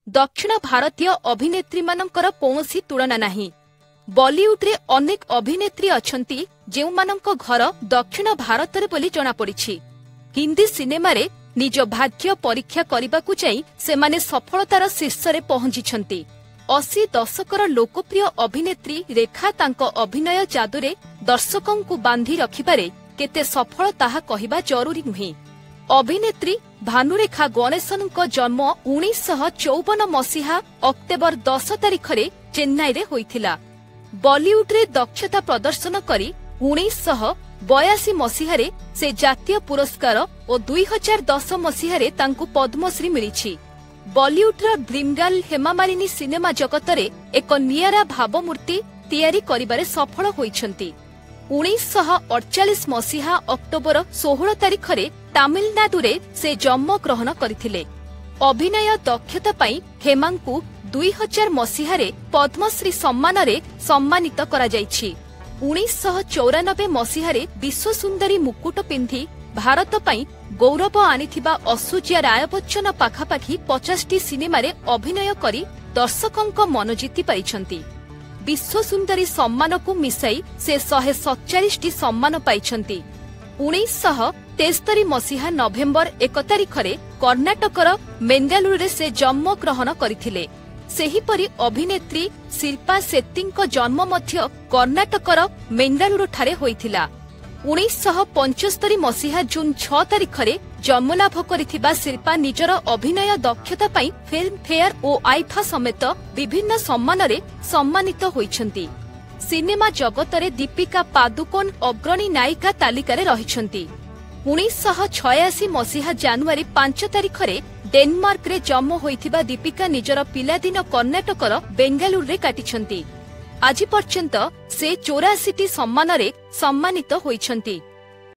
दक्षिण भारतीय अभिनेत्री मानकर कौनसी तुलना नहीं। बॉलीवुड रे अनेक अभिनेत्री अछंती जेउमानंक घर दक्षिण भारत रे बोली जଣା पड़िछि। हिंदी सिनेमा रे निज भाग्य परीक्षा करबाकू चाहि सेमाने सफलतार शीर्ष रे पहुंचिछंती। 80 दशकर लोकप्रिय अभिनेत्री रेखा तांक अभिनय जादुरे दर्शकंकु बांधी रखिबारे केते सफल ताहा कहिबा जरूरी नुहे। अभिनेत्री भानुरेखा गणेशनक जन्म 1954 मसीहा अक्टोबर 10 तारिख रे चेन्नई रे होइथिला। बॉलीवुड रे दक्षता प्रदर्शन करी 1982 मसीहा रे से जातीय पुरस्कार और 2010 मसीहा रे तांकु पद्मश्री मिलिछि। बॉलीवुड रो dream girl Hema Malini cinema जगत रे एक नियारा भावमूर्ति तैयारी करिबारे सफल होइछंती। 1948 मसीहा अक्टोबर 16 तारिख रे तमिलनाडु रे से जन्म ग्रहण करथिले। अभिनय दक्षता पाई हेमांकु 2000 मसीहा रे पद्मश्री सम्मान रे सम्मानित करा जायछि। 1994 मसीहा रे विश्व सुंदरी मुकुट पिंधि भारत पाई गौरव आनिथिबा असूजिया राय बच्चन पाखापाखी 50टी सिनेमा रे अभिनय करी दर्शकंक मन जीति पाइछंती। विश्व सुंदरी सम्मान को मिसाई से 147टी सम्मान पाइछंती। 1973 मसीहा नवेम्बर 1 तारिख रे कर्णाटकर मेंगालुरु रे से जन्म ग्रहण करथिले। सेहीपरि अभिनेत्री शिल्पा शेट्टींक जन्म मध्य कर्णाटकर मेंगालुरु ठारे होइथिला। 1975 मसीहा जून 6 तारिख रे जन्मलाभ करिथिबा शिल्पा निजर अभिनय दक्षता पाई फिल्म फेयर और आईफा समेत विभिन्न सम्मान रे सम्मानित होइछंती। सिनेमा जगत रे दीपिका पादुकोण अग्रणी नायिका तालिका रे रहिछंती। 1986 मसीहा जनवरी 5 तारिख रे डेनमार्क रे जन्म होइथिबा दीपिका निजर पिलादिन कर्णाटकर बेंगालुरु रे काटिछंती। आज पर्यंत से 84टी सम्मान रे सम्मानित होइछंती।